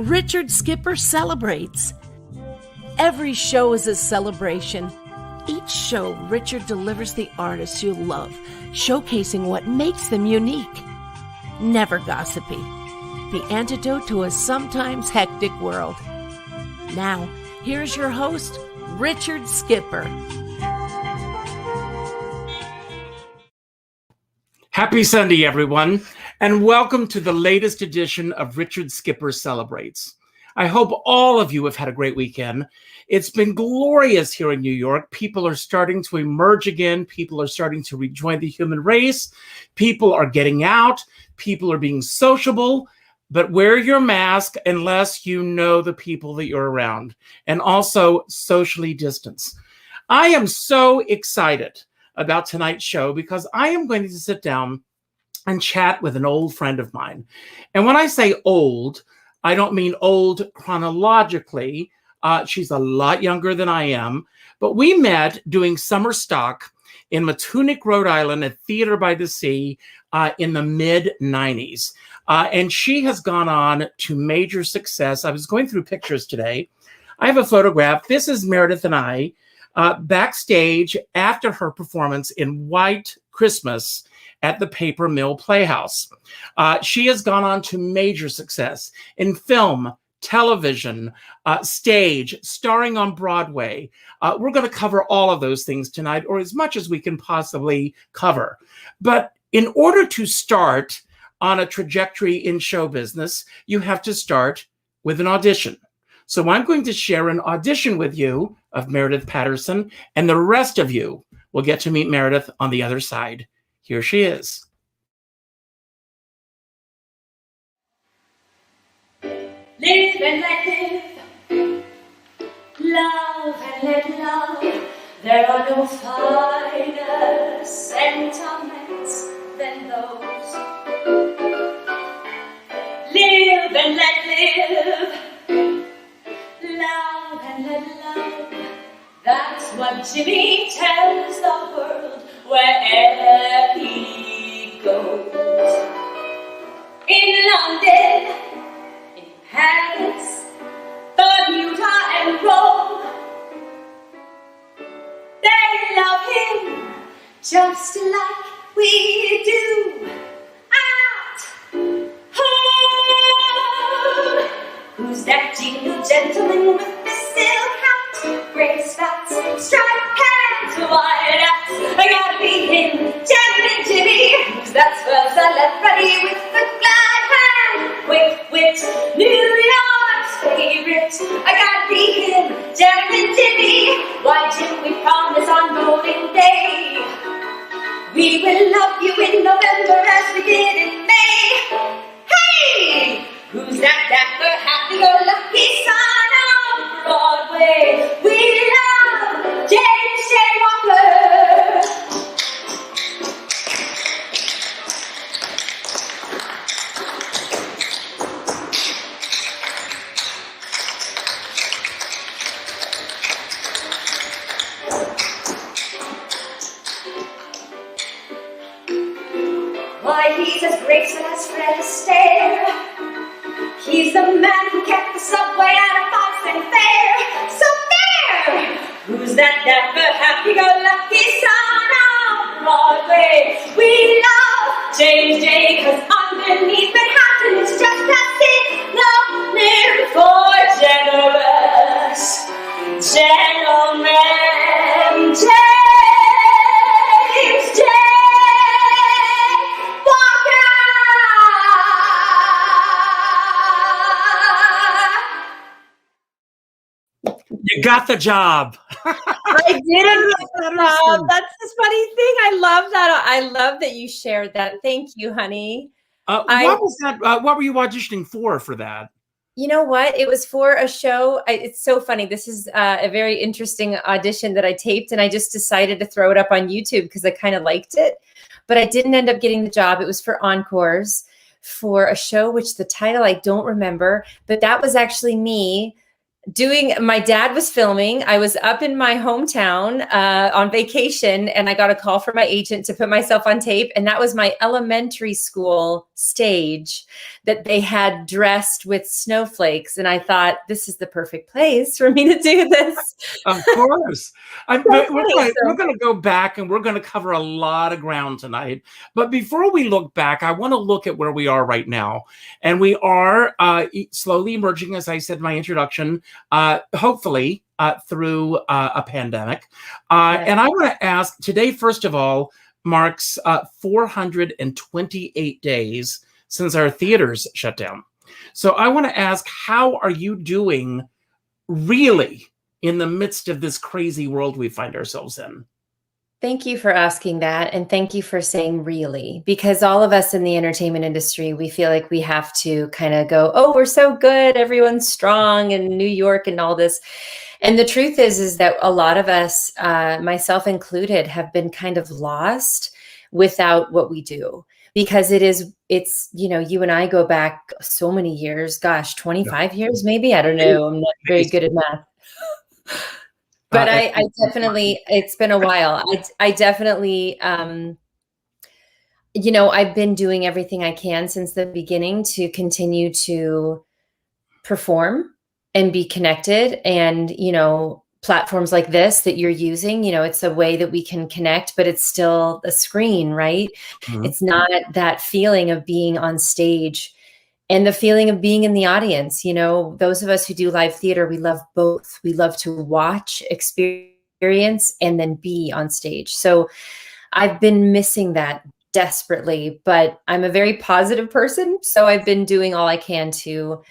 Richard Skipper celebrates. Every show is a celebration. Each show, Richard delivers the artists you love, showcasing what makes them unique. Never gossipy. The antidote to a sometimes hectic world. Now, here's your host, Richard Skipper. Happy Sunday, everyone, and welcome to the latest edition of Richard Skipper Celebrates. I hope all of you have had a great weekend. It's been glorious here in New York. People are starting to emerge again. People are starting to rejoin the human race. People are getting out. People are being sociable. But wear your mask unless you know the people that you're around. And also socially distance. I am so excited about tonight's show because I am going to sit down and chat with an old friend of mine. And when I say old, I don't mean old chronologically. She's a lot younger than I am. But we met doing summer stock in Matunic, Rhode Island at Theater by the Sea in the mid-90s. And she has gone on to major success. I was going through pictures today. I have a photograph. This is Meredith and I backstage after her performance in White Christmas at the Paper Mill Playhouse. She has gone on to major success in film, television, stage, starring on Broadway. We're going to cover all of those things tonight, or as much as we can possibly cover. But in order to start on a trajectory in show business, you have to start with an audition. So I'm going to share an audition with you of Meredith Patterson, and the rest of you will get to meet Meredith on the other side. Here she is. Live and let live, love and let love. There are no finer sentiments than those. Live and let live, love and let love. That's what Jimmy tells the world wherever he goes. In London, in Paris, Bermuda and Rome, they love him just like we do at home. Who's that jingle gentleman with the silk hat, gray spats, striped pants, wide hats? I gotta be him, Gentleman Jimmy. Who's that swell celebrity with the glad hand, quick wit, New York's favorite? I gotta be him, Gentleman Jimmy. Why, Jim, we promise on voting day we will love you in November as we did in May. Hey! Who's that dapper, happy-go-lucky son of Broadway? We love James J. Walker. Why, he's as graceful as Fred Astaire. He's the man who kept the subway at a 5-cent fare. So there! Who's that dapper, happy-go-lucky son of Broadway? We love James J. 'cause underneath Manhattan is just a synonym for generous gentleman. James J. You got the job. I did it. That's this funny thing. I love that. I love that you shared that. Thank you, honey. What was that? What were you auditioning for that? You know what? It was for a show. It's so funny. This is a very interesting audition that I taped, and I just decided to throw it up on YouTube because I kind of liked it. But I didn't end up getting the job. It was for Encores for a show, which the title I don't remember. But that was actually me My dad was filming. I was up in my hometown on vacation, and I got a call from my agent to put myself on tape. And that was my elementary school stage that they had dressed with snowflakes. And I thought, this is the perfect place for me to do this. Of course. We're going to go back, and we're going to cover a lot of ground tonight. But before we look back, I want to look at where we are right now. And we are slowly emerging, as I said in my introduction, hopefully through a pandemic. And I want to ask today, first of all, marks 428 days since our theaters shut down. So I want to ask, how are you doing really in the midst of this crazy world we find ourselves in? Thank you for asking that. And thank you for saying really, because all of us in the entertainment industry, we feel like we have to kind of go, oh, we're so good. Everyone's strong in New York and all this. And the truth is that a lot of us, myself included, have been kind of lost without what we do. Because it's, you and I go back so many years, gosh, 25 years, maybe. I don't know. I'm not very good at math. But I definitely, it's been a while. I definitely, I've been doing everything I can since the beginning to continue to perform and be connected. And, platforms like this that you're using, it's a way that we can connect, but it's still a screen, right? Mm-hmm. It's not that feeling of being on stage and the feeling of being in the audience. Those of us who do live theater, we love both. We love to watch, experience, and then be on stage. So I've been missing that desperately, but I'm a very positive person. So I've been doing all I can to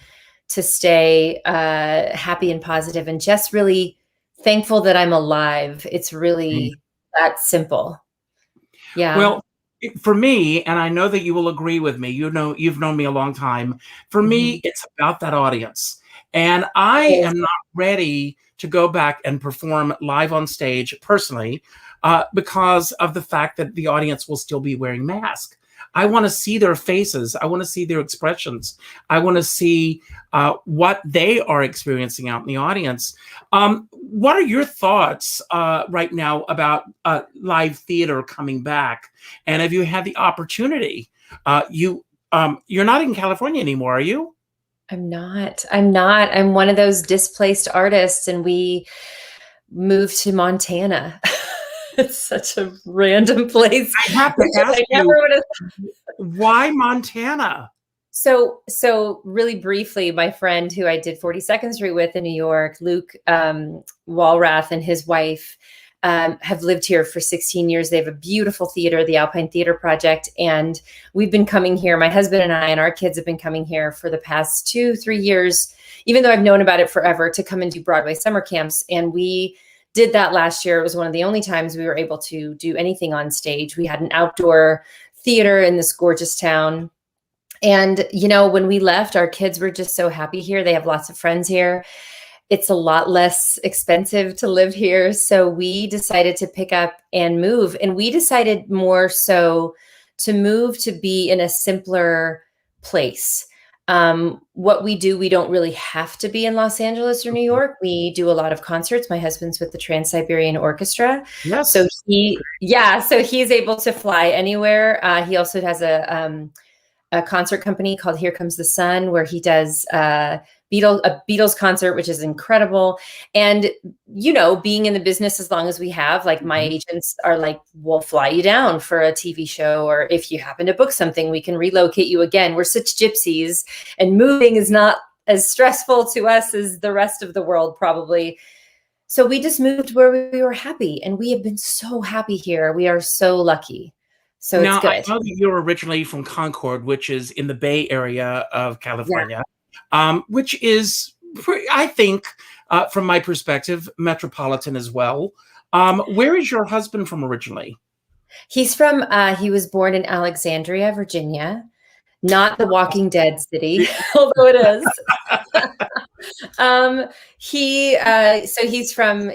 stay happy and positive and just really thankful that I'm alive. It's really that simple. Yeah. Well, for me, and I know that you will agree with me, you've known me a long time. For me, it's about that audience. And I am not ready to go back and perform live on stage personally because of the fact that the audience will still be wearing masks. I want to see their faces. I want to see their expressions. I want to see what they are experiencing out in the audience. What are your thoughts right now about live theater coming back? And have you had the opportunity? You're not in California anymore, are you? I'm not. I'm one of those displaced artists, and we moved to Montana. It's such a random place. I have to ask you, why Montana? So really briefly, my friend who I did 42nd Street with in New York, Luke Walrath, and his wife have lived here for 16 years. They have a beautiful theater, the Alpine Theater Project. And we've been coming here, my husband and I and our kids have been coming here for the past 2-3 years, even though I've known about it forever, to come and do Broadway summer camps. And we did that last year. It was one of the only times we were able to do anything on stage. We had an outdoor theater in this gorgeous town. And, when we left, our kids were just so happy here. They have lots of friends here. It's a lot less expensive to live here. So we decided to pick up and move. And we decided more so to move to be in a simpler place. What we do, we don't really have to be in Los Angeles or New York. We do a lot of concerts. My husband's with the Trans-Siberian Orchestra. Yes. So he's able to fly anywhere. He also has a concert company called Here Comes the Sun, where he does a Beatles concert, which is incredible. And, being in the business as long as we have, like my agents are like, we'll fly you down for a TV show. Or if you happen to book something, we can relocate you again. We're such gypsies, and moving is not as stressful to us as the rest of the world, probably. So we just moved where we were happy, and we have been so happy here. We are so lucky. So now, it's good. I know that you're originally from Concord, which is in the Bay Area of California, which is, I think, from my perspective, metropolitan as well. Where is your husband from originally? He's from, he was born in Alexandria, Virginia, not the Walking Dead city, although it is. He's from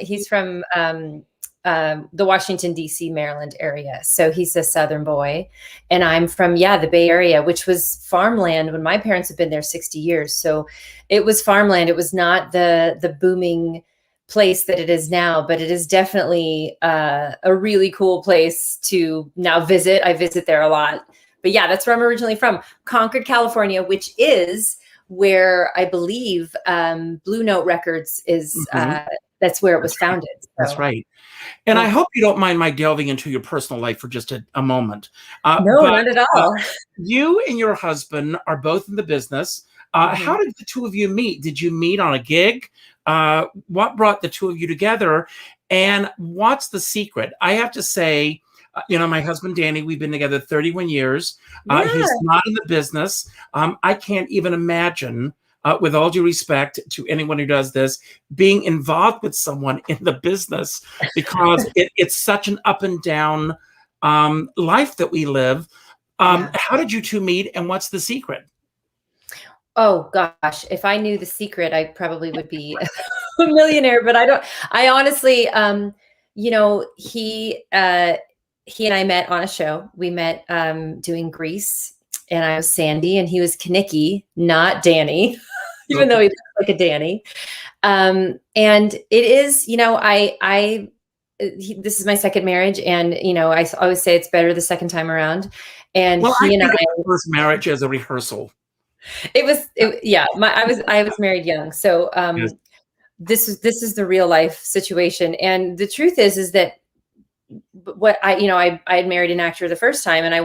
the Washington, D.C., Maryland area. So he's a Southern boy. And I'm from, the Bay Area, which was farmland when my parents have been there 60 years. So it was farmland. It was not the booming place that it is now, but it is definitely a really cool place to now visit. I visit there a lot. But that's where I'm originally from, Concord, California, which is where I believe Blue Note Records is. That's where it was founded. So. That's right. And I hope you don't mind my delving into your personal life for just a moment. No, not at all. You and your husband are both in the business. How did the two of you meet? Did you meet on a gig? What brought the two of you together? And what's the secret? I have to say, my husband, Danny, we've been together 31 years. He's not in the business. I can't even imagine, with all due respect to anyone who does this, being involved with someone in the business, because it's such an up and down life that we live. How did you two meet, and what's the secret? Oh gosh, if I knew the secret, I probably would be a millionaire, but I don't. I honestly, he and I met on a show. We met doing Grease, and I was Sandy and he was Kanicki, not Danny, even though he looks like a Danny. And it is, this is my second marriage, and I always say it's better the second time around. And he and I first marriage as a rehearsal. I was married young. So this is the real life situation. And the truth is that what I had married an actor the first time, and I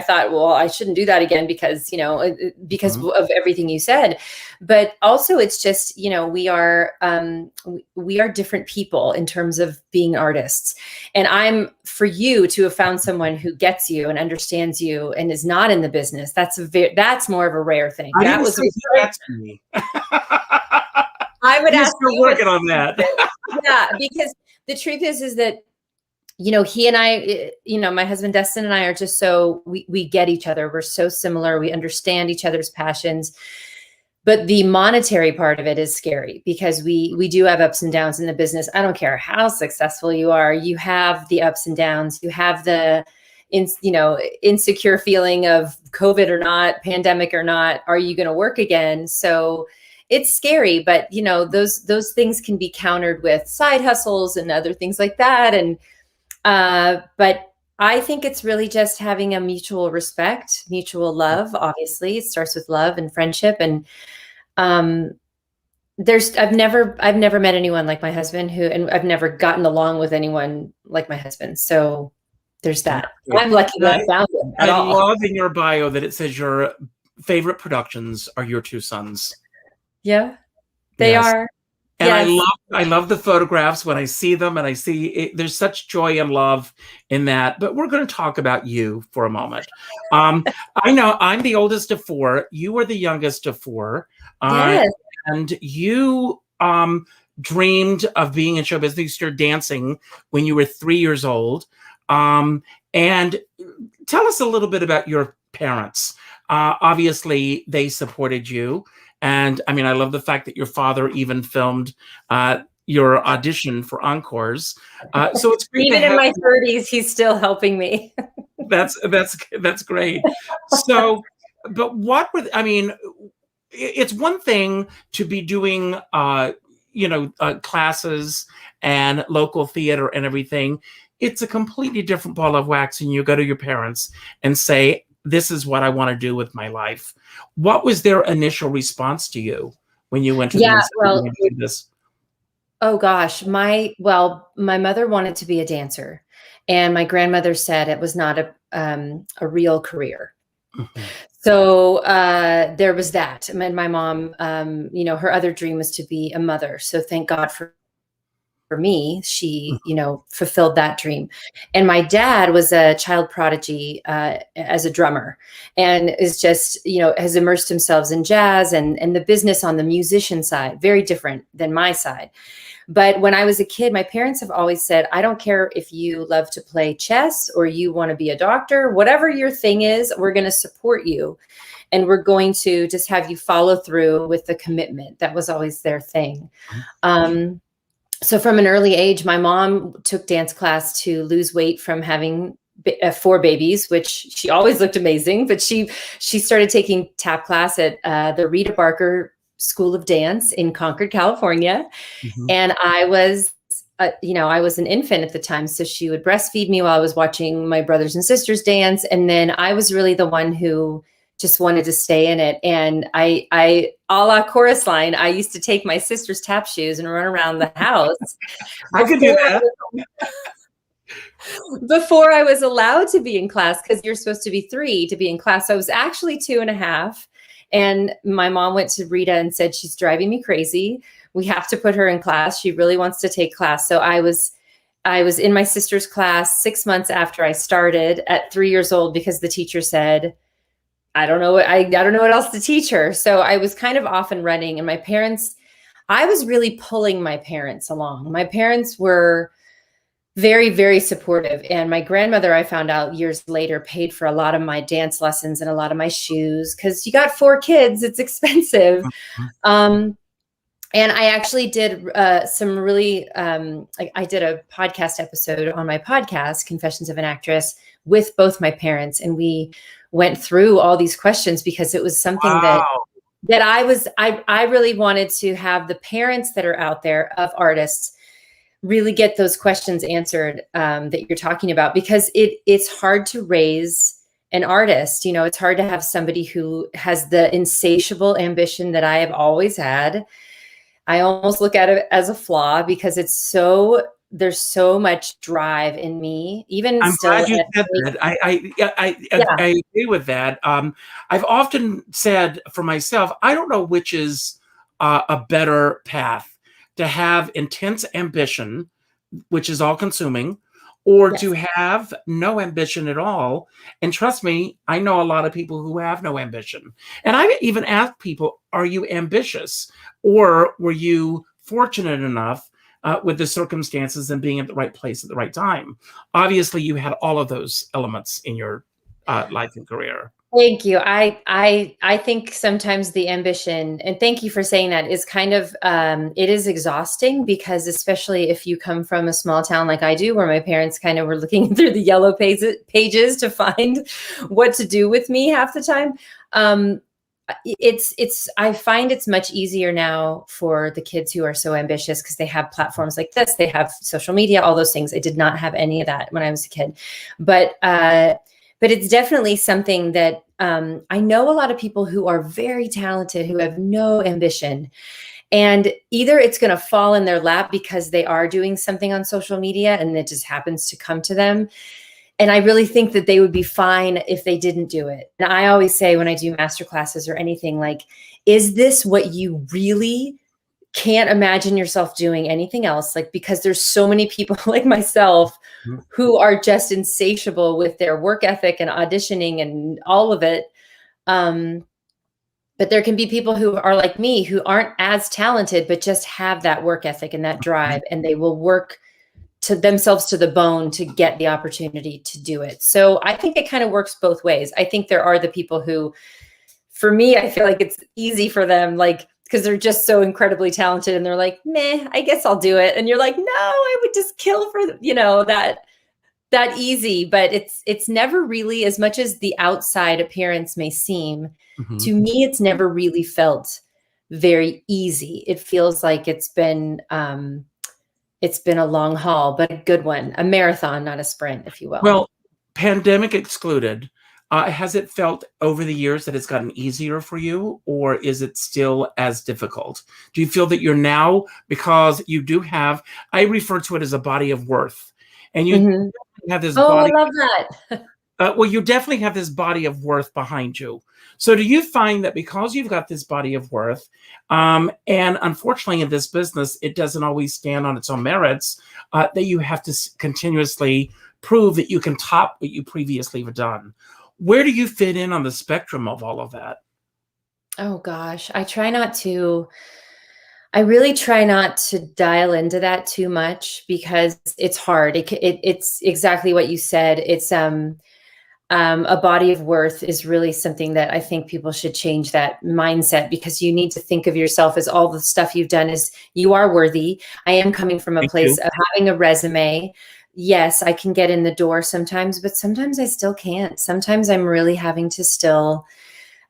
thought, well, I shouldn't do that again because of everything you said. But also it's just, we are different people in terms of being artists. And for you to have found someone who gets you and understands you and is not in the business, that's more of a rare thing. That's me. I would ask you working on that. Because the truth is that, he and I, my husband, Destin, and I are just we get each other. We're so similar. We understand each other's passions, but the monetary part of it is scary because we do have ups and downs in the business. I don't care how successful you are. You have the ups and downs. You have the, insecure feeling of COVID or not, pandemic or not. Are you going to work again? So it's scary, but those things can be countered with side hustles and other things like that. And, but I think it's really just having a mutual respect, mutual love. Obviously it starts with love and friendship. And, I've never met anyone like my husband and I've never gotten along with anyone like my husband. So there's that. I'm lucky that I found him at all. I love in your bio that it says your favorite productions are your two sons. Yeah, they are. And I love the photographs when I see them, and I see there's such joy and love in that. But we're going to talk about you for a moment. I know I'm the oldest of four. You are the youngest of four. Yes. And you dreamed of being in show business. You started dancing when you were 3 years old. And tell us a little bit about your parents. Obviously, they supported you. And I mean, I love the fact that your father even filmed your audition for encores. So it's great. Even in my 30s, he's still helping me. That's great. So, but it's one thing to be doing, classes and local theater and everything. It's a completely different ball of wax, and you go to your parents and say, this is what I want to do with my life. What was their initial response to you when you went to this? Oh gosh, my mother wanted to be a dancer, and my grandmother said it was not a real career. Mm-hmm. So there was that. And my mom, her other dream was to be a mother. So thank God for me, she, fulfilled that dream. And my dad was a child prodigy as a drummer, and is just, has immersed himself in jazz and the business on the musician side, very different than my side. But when I was a kid, my parents have always said, I don't care if you love to play chess or you want to be a doctor, whatever your thing is, we're going to support you. And we're going to just have you follow through with the commitment. That was always their thing. So from an early age, my mom took dance class to lose weight from having 4 babies, which she always looked amazing. But she started taking tap class at the Rita Barker School of Dance in Concord, California. Mhm. And I was, I was an infant at the time. So she would breastfeed me while I was watching my brothers and sisters dance. And then I was really the one who just wanted to stay in it. And I a la chorus line, I used to take my sister's tap shoes and run around the house. I could do that. Before I was allowed to be in class, because you're supposed to be 3 to be in class. So I was actually 2.5. And my mom went to Rita and said, she's driving me crazy. We have to put her in class. She really wants to take class. So I was in my sister's class 6 months after I started at 3 years old, because the teacher said, I don't know what else to teach her. So I was kind of off and running, and I was really pulling my parents along. My parents were very, very supportive. And my grandmother, I found out years later, paid for a lot of my dance lessons and a lot of my shoes, because you got 4 kids, it's expensive. And I actually did some really, I did a podcast episode on my podcast, Confessions of an Actress, with both my parents. And we went through all these questions, because it was something that I really wanted to have the parents that are out there of artists really get those questions answered that you're talking about, because it's hard to raise an artist. It's hard to have somebody who has the insatiable ambition that I have always had. I almost look at it as a flaw, because there's so much drive in me. Even I'm still, glad you said that. I agree with that. I've often said for myself, I don't know which is a better path, to have intense ambition, which is all consuming, or to have no ambition at all. And trust me, I know a lot of people who have no ambition. And I even ask people, are you ambitious? Or were you fortunate enough with the circumstances and being at the right place at the right time? Obviously, you had all of those elements in your life and career. Thank you. I think sometimes the ambition, and thank you for saying that, is kind of, it is exhausting, because especially if you come from a small town like I do, where my parents kind of were looking through the yellow pages to find what to do with me half the time. I find it's much easier now for the kids who are so ambitious, because they have platforms like this, they have social media, all those things. I did not have any of that when I was a kid, but it's definitely something that I know a lot of people who are very talented, who have no ambition, and either it's going to fall in their lap because they are doing something on social media and it just happens to come to them. And I really think that they would be fine if they didn't do it. And I always say, when I do master classes or anything, like, is this what you really can't imagine yourself doing anything else? Like, because there's so many people like myself who are just insatiable with their work ethic and auditioning and all of it. But there can be people who are like me, who aren't as talented, but just have that work ethic and that drive, and they will work to themselves to the bone to get the opportunity to do it. So I think it kind of works both ways. I think there are the people who, for me, I feel like it's easy for them, like, because they're just so incredibly talented, and they're like, meh, I guess I'll do it. And you're like, no, I would just kill for, that easy. But it's never really, as much as the outside appearance may seem, to me, it's never really felt very easy. It feels like it's been a long haul, but a good one, a marathon, not a sprint, if you will. Well, pandemic excluded, has it felt over the years that it's gotten easier for you, or is it still as difficult? Do you feel that you're now, because you do have, I refer to it as a body of worth, and you have this body. I love that. Well, you definitely have this body of worth behind you. So do you find that because you've got this body of worth, and unfortunately in this business, it doesn't always stand on its own merits, that you have to continuously prove that you can top what you previously have done? Where do you fit in on the spectrum of all of that? Oh gosh, I really try not to dial into that too much, because it's hard. It's exactly what you said. It's a body of worth is really something that I think people should change that mindset, because you need to think of yourself as all the stuff you've done is you are worthy. I am coming from a place of having a resume. Yes, I can get in the door sometimes, but sometimes I still can't. Sometimes I'm really having to still,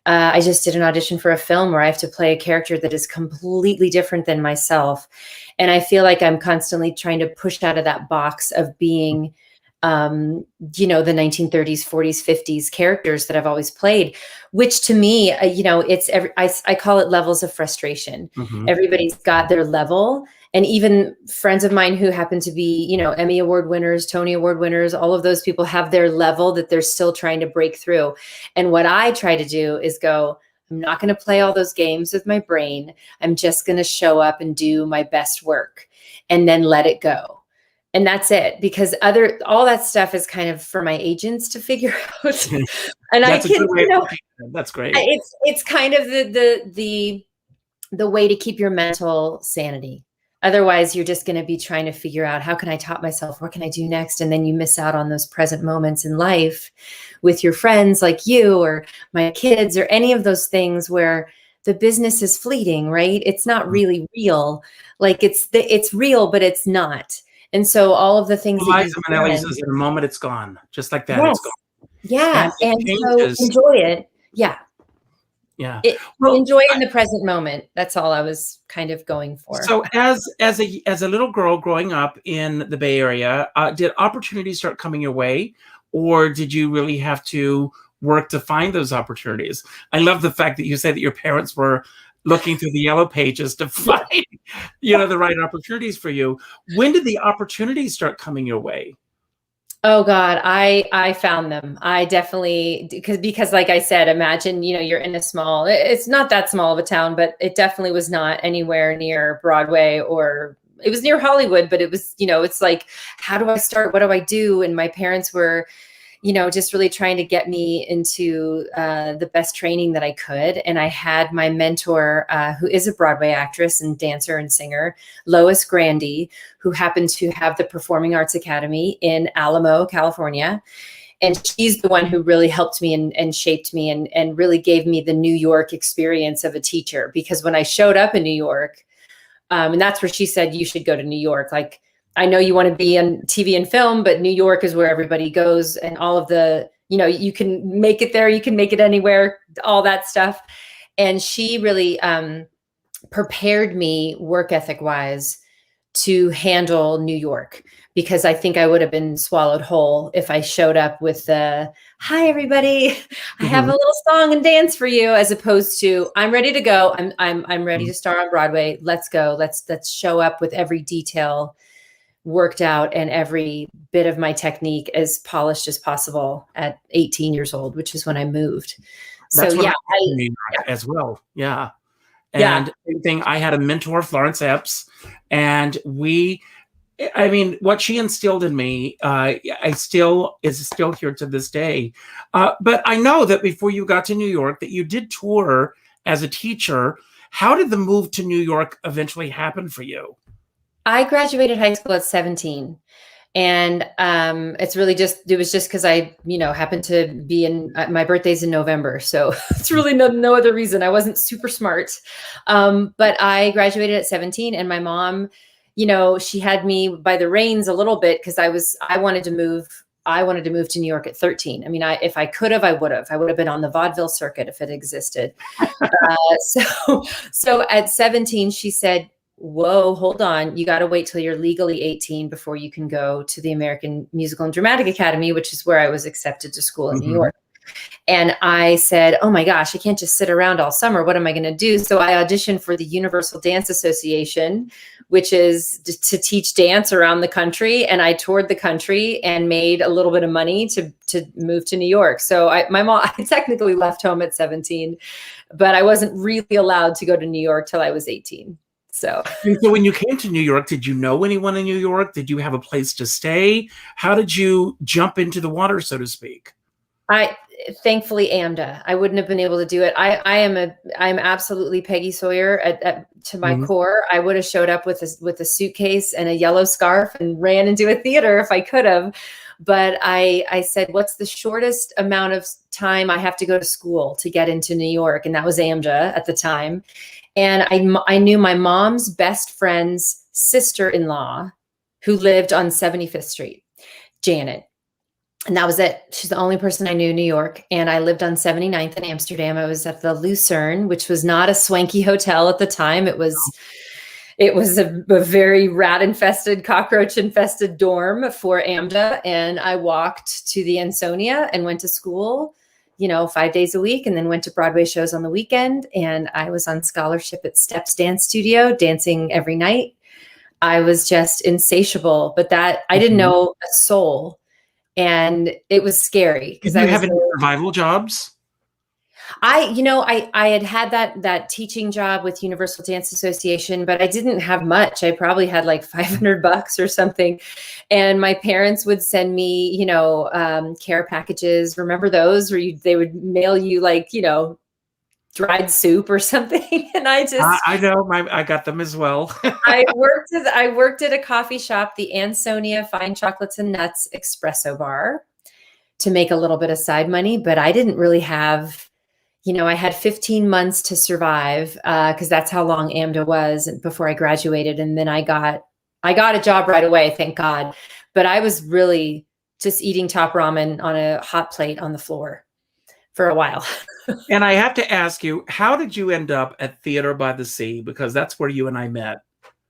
I just did an audition for a film where I have to play a character that is completely different than myself. And I feel like I'm constantly trying to push out of that box of being the 1930s, 40s, 50s characters that I've always played, which to me, it's I call it levels of frustration. Mm-hmm. Everybody's got their level. And even friends of mine who happen to be, Emmy Award winners, Tony Award winners, all of those people have their level that they're still trying to break through. And what I try to do is go, I'm not going to play all those games with my brain. I'm just going to show up and do my best work and then let it go. And that's it, because all that stuff is kind of for my agents to figure out. And that's that's great. It's kind of the way to keep your mental sanity. Otherwise, you're just going to be trying to figure out, how can I top myself? What can I do next? And then you miss out on those present moments in life with your friends like you or my kids or any of those things where the business is fleeting, right? It's not really real. Like it's real, but it's not. And so all of the things Liza Minnelli says, in a moment it's gone, just like that. Yes. It's gone. Yeah, and so enjoy it. Yeah. Yeah. Enjoy in the present moment. That's all I was kind of going for. So as a little girl growing up in the Bay Area, did opportunities start coming your way, or did you really have to work to find those opportunities? I love the fact that you say that your parents were looking through the yellow pages to find, the right opportunities for you. When did the opportunities start coming your way? Oh God, I found them. I definitely, because like I said, imagine, you're in it's not that small of a town, but it definitely was not anywhere near Broadway, or it was near Hollywood, but it was, it's like, how do I start? What do I do? And my parents were, just really trying to get me into the best training that I could. And I had my mentor, who is a Broadway actress and dancer and singer, Lois Grandy, who happened to have the Performing Arts Academy in Alamo, California. And she's the one who really helped me and shaped me and really gave me the New York experience of a teacher. Because when I showed up in New York, and that's where she said, you should go to New York. Like, I know you want to be on TV and film, but New York is where everybody goes, and all of the, you can make it there, you can make it anywhere, all that stuff. And she really prepared me work ethic wise to handle New York, because I think I would have been swallowed whole if I showed up with the, hi, everybody, I have a little song and dance for you, as opposed to, I'm ready to go. I'm ready to star on Broadway. Let's go. Let's show up with every detail worked out and every bit of my technique as polished as possible at 18 years old, which is when I moved. That's so yeah, as well. Yeah. And same thing, I had a mentor, Florence Epps, and what she instilled in me, is still here to this day. But I know that before you got to New York, that you did tour as a teacher. How did the move to New York eventually happen for you? I graduated high school at 17, and it was just because I, happened to be in my birthday's in November. So it's really no other reason. I wasn't super smart. But I graduated at 17, and my mom, she had me by the reins a little bit, because I wanted to move to New York at 13. I mean, if I could have, I would have been on the vaudeville circuit if it existed. So at 17, she said, whoa, hold on. You got to wait till you're legally 18 before you can go to the American Musical and Dramatic Academy, which is where I was accepted to school in New York. And I said, oh my gosh, I can't just sit around all summer. What am I going to do? So I auditioned for the Universal Dance Association, which is to teach dance around the country. And I toured the country and made a little bit of money to move to New York. So I technically left home at 17, but I wasn't really allowed to go to New York till I was 18. So when you came to New York, did you know anyone in New York? Did you have a place to stay? How did you jump into the water, so to speak? Thankfully, AMDA. I wouldn't have been able to do it. I'm absolutely Peggy Sawyer to my core. I would have showed up with a suitcase and a yellow scarf and ran into a theater if I could have. But I said, what's the shortest amount of time I have to go to school to get into New York? And that was AMDA at the time. And I knew my mom's best friend's sister-in-law who lived on 75th Street, Janet. And that was it. She's the only person I knew in New York. And I lived on 79th in Amsterdam. I was at the Lucerne, which was not a swanky hotel at the time. It was a very rat-infested, cockroach-infested dorm for AMDA. And I walked to the Ansonia and went to school, 5 days a week, and then went to Broadway shows on the weekend. And I was on scholarship at Steps Dance Studio, dancing every night. I was just insatiable, but that I didn't know a soul. And it was scary because Did you have any survival jobs? I had that teaching job with Universal Dance Association, but I didn't have much. I probably had like $500 or something. And my parents would send me, care packages. Remember those where they would mail you like, dried soup or something. And I know I got them as well. I worked at a coffee shop, the Ansonia Fine Chocolates and Nuts Espresso Bar, to make a little bit of side money, but I didn't really have, I had 15 months to survive because that's how long AMDA was before I graduated. And then I got a job right away, thank God. But I was really just eating top ramen on a hot plate on the floor for a while. And I have to ask you, how did you end up at Theater by the Sea? Because that's where you and I met.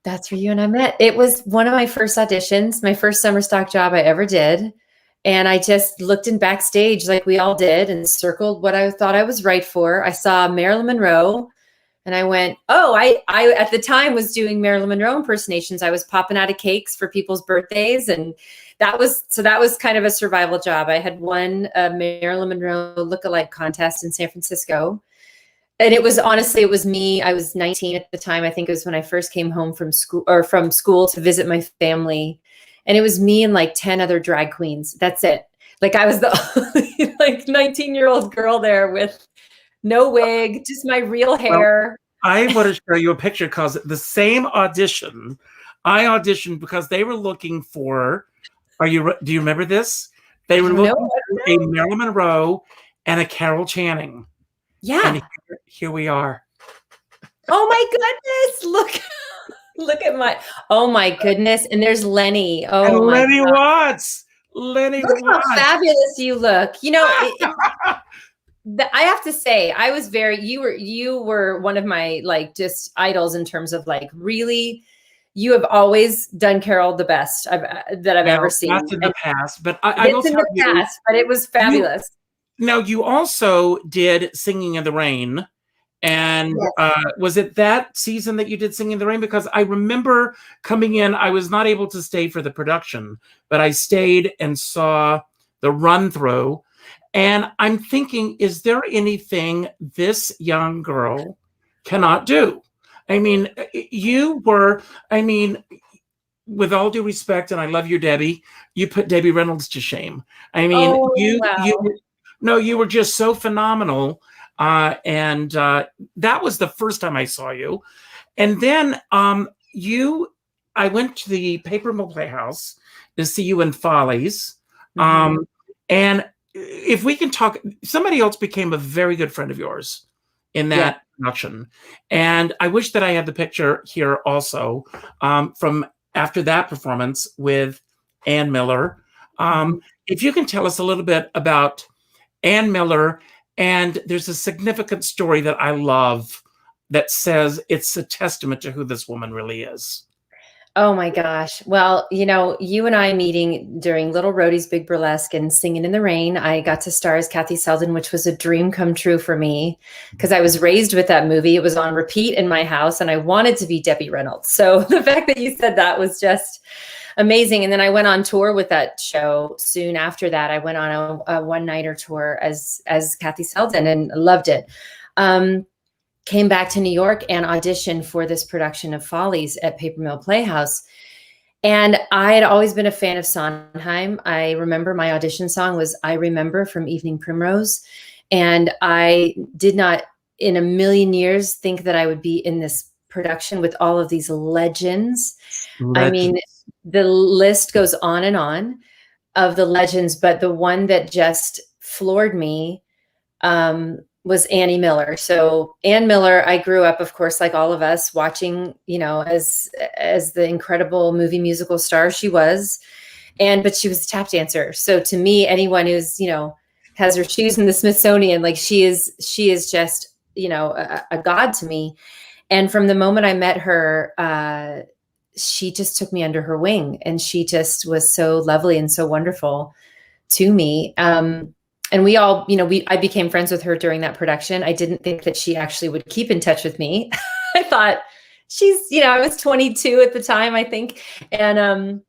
That's where you and I met. It was one of my first auditions, my first summer stock job I ever did. And I just looked in backstage like we all did and circled what I thought I was right for. I saw Marilyn Monroe and I went, oh, I at the time was doing Marilyn Monroe impersonations. I was popping out of cakes for people's birthdays. And that was kind of a survival job. I had won a Marilyn Monroe lookalike contest in San Francisco. And it was me. I was 19 at the time. I think it was when I first came home from school to visit my family. And it was me and like 10 other drag queens. That's it. Like I was the only like 19-year-old girl there with no wig, just my real hair. Well, I want to show you a picture because the same audition, I auditioned because they were looking for, do you remember this? They were looking for a Marilyn Monroe and a Carol Channing. Yeah. And here we are. Oh my goodness. Look at oh my goodness. And there's Lenny. Oh, and my Lenny God. Watts. Lenny Look Watts. How fabulous you look. I have to say, I was you were one of my like just idols in terms of like really, you have always done Carol the best that I've ever seen. That's in the past, but I will tell you, past, but it was fabulous. You also did Singing in the Rain. And was it that season that you did Singing in the Rain? Because I remember coming in, I was not able to stay for the production, but I stayed and saw the run through. And I'm thinking, is there anything this young girl cannot do? I mean, with all due respect, and I love you, Debbie, you put Debbie Reynolds to shame. I mean, you were just so phenomenal. And that was the first time I saw you. And then I went to the Paper Mill Playhouse to see you in Follies. And if we can talk, somebody else became a very good friend of yours in that production. And I wish that I had the picture here also from after that performance with Ann Miller. If you can tell us a little bit about Ann Miller. And there's a significant story that I love that says it's a testament to who this woman really is. Oh my gosh. Well, you and I meeting during Little Rhodey's Big Burlesque and Singing in the Rain, I got to star as Kathy Selden, which was a dream come true for me because I was raised with that movie. It was on repeat in my house and I wanted to be Debbie Reynolds. So the fact that you said that was just amazing. And then I went on tour with that show. Soon after that, I went on a one-nighter tour as Kathy Selden and loved it. Came back to New York and auditioned for this production of Follies at Paper Mill Playhouse. And I had always been a fan of Sondheim. I remember my audition song was I Remember from Evening Primrose. And I did not in a million years think that I would be in this production with all of these legends. I mean, the list goes on and on. of the legends, but the one that just floored me was Annie Miller. So Ann Miller, I grew up, of course, like all of us, watching, as the incredible movie musical star she was. But she was a tap dancer. So to me, anyone who's, has her shoes in the Smithsonian, like she is just, a god to me. And from the moment I met her, she just took me under her wing, and she just was so lovely and so wonderful to me. And we all, I became friends with her during that production. I didn't think that she actually would keep in touch with me. I thought she's, I was 22 at the time, I think. And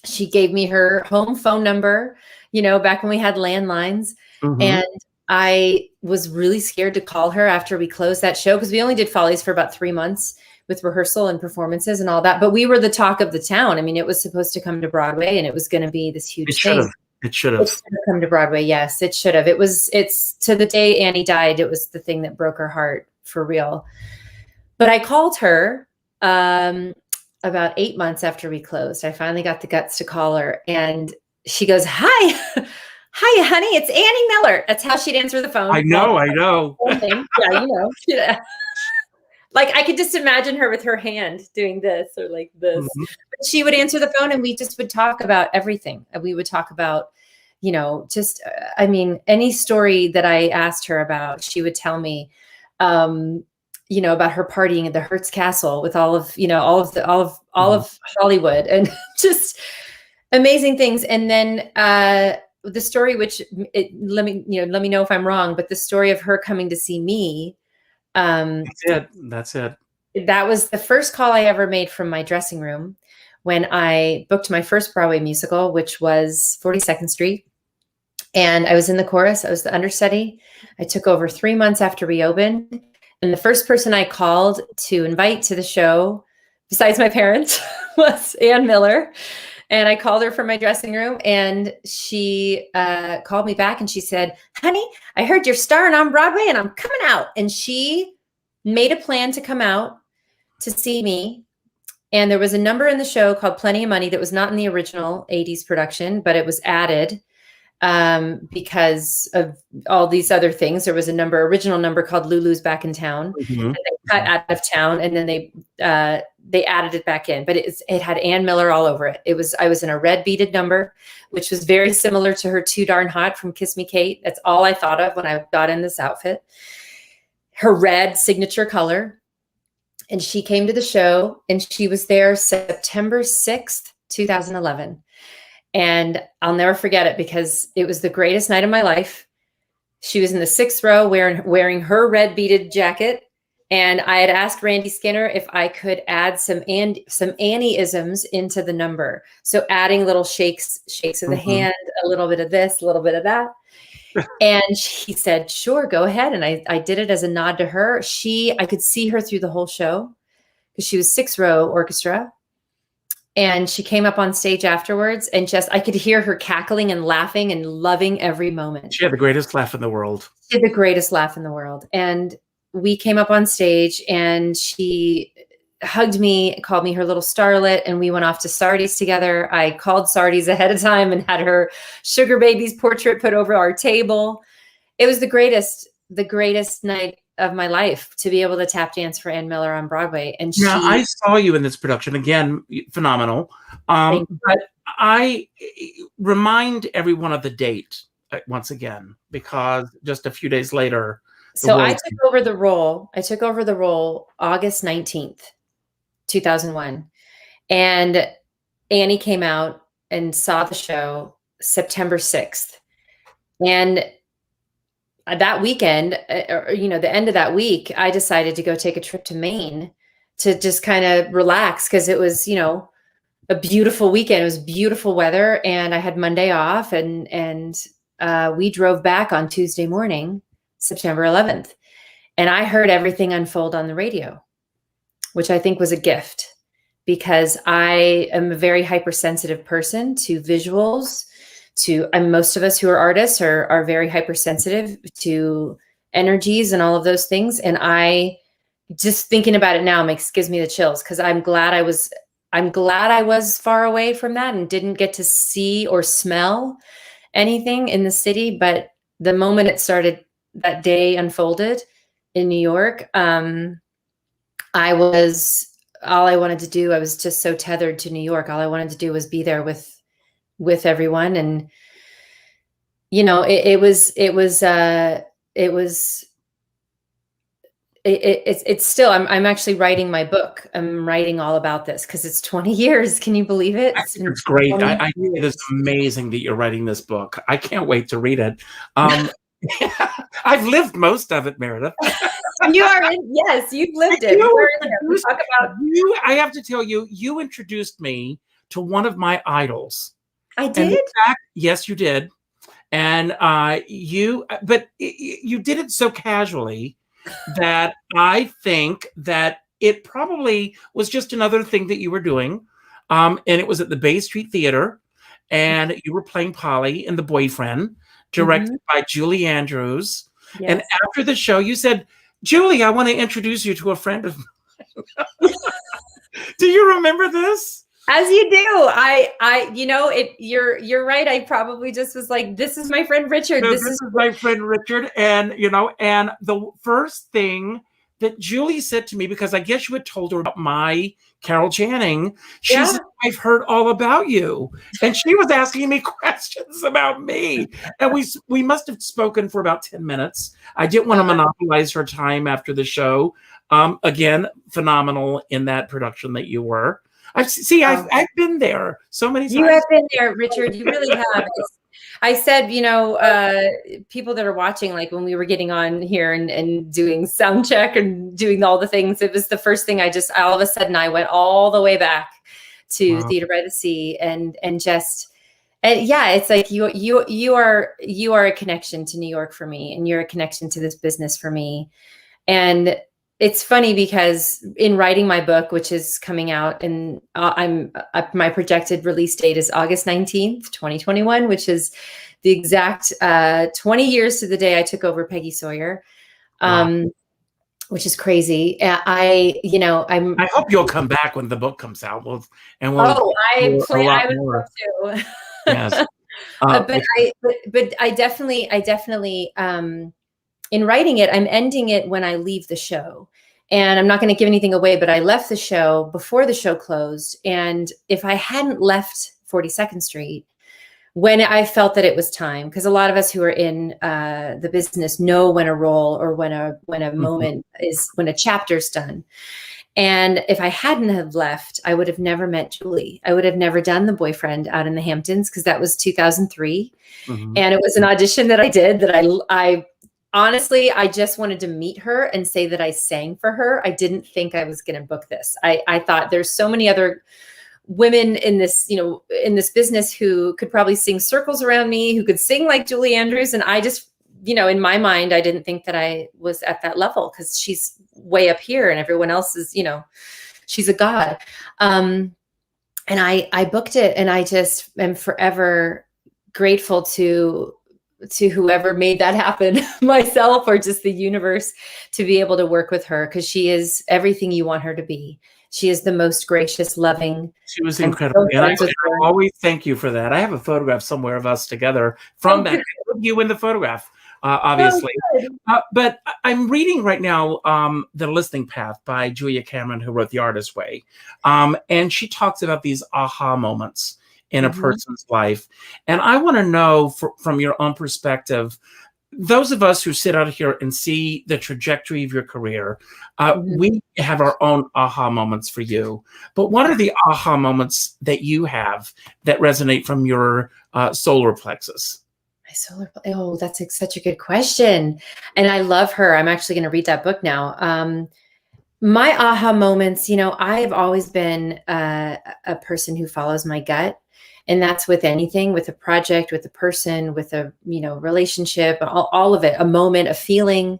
she gave me her home phone number, back when we had landlines. Mm-hmm. And I was really scared to call her after we closed that show, because we only did Follies for about 3 months with rehearsal and performances and all that. But we were the talk of the town. I mean, it was supposed to come to Broadway, and it was going to be this huge thing. It should have come to Broadway. Yes, it should have. It's to the day Annie died, it was the thing that broke her heart for real. But I called her about 8 months after we closed. I finally got the guts to call her, and she goes, "Hi, hi, honey, it's Annie Miller." That's how she'd answer the phone. I know. Yeah, like I could just imagine her with her hand doing this or like this. Mm-hmm. But she would answer the phone, and we just would talk about everything. And we would talk about, just, any story that I asked her about, she would tell me, about her partying at the Hertz Castle with all of Hollywood, and just amazing things. And then the story, which let me know if I'm wrong, but the story of her coming to see me. That's it. That was the first call I ever made from my dressing room when I booked my first Broadway musical, which was 42nd Street. And I was in the chorus. I was the understudy. I took over 3 months after we opened. And the first person I called to invite to the show, besides my parents, was Ann Miller. And I called her from my dressing room, and she called me back, and she said, "Honey, I heard you're starring on Broadway, and I'm coming out." And she made a plan to come out to see me. And there was a number in the show called Plenty of Money that was not in the original 80s production, but it was added because of all these other things. There was original number called Lulu's Back in Town. Mm-hmm. And they cut out of town, and then they added it back in, but it had Ann Miller all over it. I was in a red beaded number, which was very similar to her Too Darn Hot from Kiss Me Kate. That's all I thought of when I got in this outfit. Her red signature color. And she came to the show, and she was there September 6th, 2011. And I'll never forget it, because it was the greatest night of my life. She was in the 6th row wearing her red beaded jacket. And I had asked Randy Skinner if I could add some Annie-isms into the number. So adding little shakes of the hand, a little bit of this, a little bit of that. And he said, "Sure, go ahead." And I did it as a nod to her. I could see her through the whole show, because she was 6th row orchestra. And she came up on stage afterwards, and I could hear her cackling and laughing and loving every moment. She had the greatest laugh in the world. And we came up on stage, and she hugged me, called me her little starlet, and we went off to Sardi's together. I called Sardi's ahead of time and had her sugar baby's portrait put over our table. It was the greatest night of my life to be able to tap dance for Ann Miller on Broadway. And I saw you in this production, again, phenomenal. But I remind everyone of the date once again, because just a few days later. So I took over the role August 19th, 2001. And Annie came out and saw the show September 6th. And that weekend, the end of that week, I decided to go take a trip to Maine to just kind of relax, because it was, a beautiful weekend. It was beautiful weather, and I had Monday off, and we drove back on Tuesday morning, September 11th. And I heard everything unfold on the radio, which I think was a gift, because I am a very hypersensitive person to visuals. Most of us who are artists are very hypersensitive to energies and all of those things. And I just thinking about it now gives me the chills, because I'm glad I was I'm glad I was far away from that and didn't get to see or smell anything in the city. But the moment it started, that day unfolded in New York, all I wanted to do, I was just so tethered to New York. All I wanted to do was be there with everyone. And, you know, it's still, I'm actually writing my book. I'm writing all about this because it's 20 years. Can you believe it? I think it's great. I think it is amazing that you're writing this book. I can't wait to read it. I've lived most of it, Meredith. Yes, you've lived it. I have to tell you, you introduced me to one of my idols. I did? And in fact, yes, you did. And you did it so casually that I think that it probably was just another thing that you were doing. And it was at the Bay Street Theater, and you were playing Polly in The Boyfriend, directed by Julie Andrews. Yes. And after the show, you said, Julie, I want to introduce you to a friend of mine. Do you remember this? As you do. You're right. I probably just was like, this is my friend Richard. This is my friend Richard. And, and the first thing that Julie said to me, because I guess you had told her about my Carol Channing, she said, I've heard all about you. And she was asking me questions about me. And we must have spoken for about 10 minutes. I didn't want to monopolize her time after the show. Again, phenomenal in that production that you were. I've been there so many times. You have been there, Richard. You really have. I said, people that are watching, like when we were getting on here and doing sound check and doing all the things, it was the first thing all of a sudden I went all the way back to Theater by the Sea and it's like you are a connection to New York for me, and you're a connection to this business for me. And it's funny because in writing my book, which is coming out, and my projected release date is August 19th, 2021, which is the exact 20 years to the day I took over Peggy Sawyer, which is crazy. I hope you'll come back when the book comes out. I would love to. Yes. But I definitely in writing it, I'm ending it when I leave the show. And I'm not going to give anything away, but I left the show before the show closed. And if I hadn't left 42nd Street when I felt that it was time, because a lot of us who are in the business know when a role or when a moment is, when a chapter's done. And if I hadn't have left, I would have never met Julie. I would have never done The Boyfriend out in the Hamptons, because that was 2003. And it was an audition that I did that I honestly, I just wanted to meet her and say that I sang for her. I didn't think I was going to book this. I thought there's so many other women in this, in this business who could probably sing circles around me, who could sing like Julie Andrews. And I just, in my mind, I didn't think that I was at that level, because she's way up here and everyone else is, she's a god. And I booked it, and I just am forever grateful to whoever made that happen, myself or just the universe, to be able to work with her, because she is everything you want her to be. She is the most gracious, loving. She was incredible. And I always thank you for that. I have a photograph somewhere of us together from that. You in the photograph, obviously. But I'm reading right now The Listening Path by Julia Cameron, who wrote The Artist's Way. And she talks about these aha moments in a person's life. And I want to know from your own perspective, those of us who sit out here and see the trajectory of your career, we have our own aha moments for you. But what are the aha moments that you have that resonate from your solar plexus? My solar, that's such a good question. And I love her. I'm actually going to read that book now. My aha moments, I've always been a person who follows my gut. And that's with anything, with a project, with a person, with a, relationship, all of it, a moment, a feeling.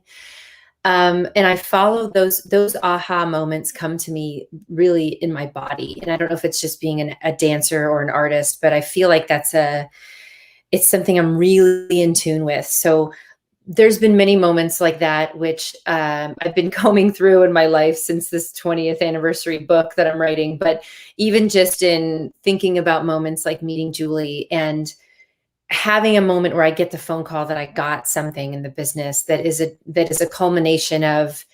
And I follow those aha moments come to me really in my body. And I don't know if it's just being a dancer or an artist, but I feel like it's something I'm really in tune with. So there's been many moments like that, which I've been combing through in my life since this 20th anniversary book that I'm writing. But even just in thinking about moments like meeting Julie and having a moment where I get the phone call that I got something in the business that is a culmination of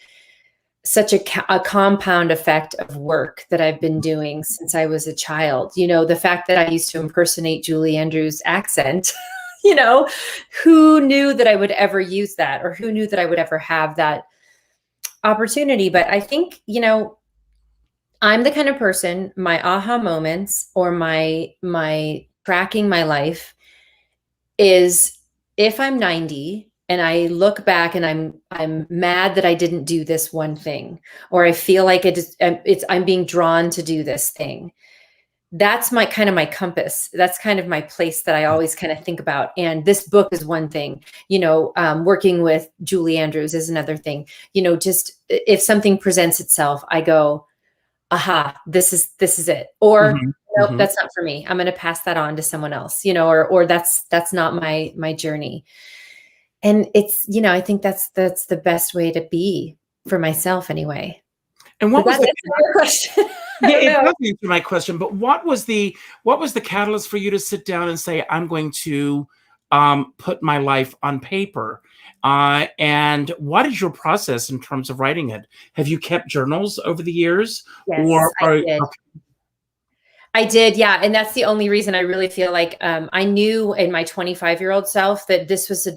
such a compound effect of work that I've been doing since I was a child. You know, the fact that I used to impersonate Julie Andrews' accent, you know, who knew that I would ever use that, or who knew that I would ever have that opportunity? But I think, you know, I'm the kind of person, my aha moments or my tracking my life is if I'm 90 and I look back and I'm mad that I didn't do this one thing, or I feel like I'm being drawn to do this thing. That's my kind of my compass. That's kind of my place that I always kind of think about. And this book is one thing, you know, working with Julie Andrews is another thing. You know, just if something presents itself, I go, aha, this is it. Or nope, that's not for me. I'm going to pass that on to someone else, you know, or that's not my journey. And it's, you know, I think that's the best way to be for myself anyway. And what was the question? Yeah, it does answer my question, but what was the catalyst for you to sit down and say, I'm going to put my life on paper? And what is your process in terms of writing it? Have you kept journals over the years? Yes, I did. Yeah. And that's the only reason I really feel like I knew in my 25-year-old self that this was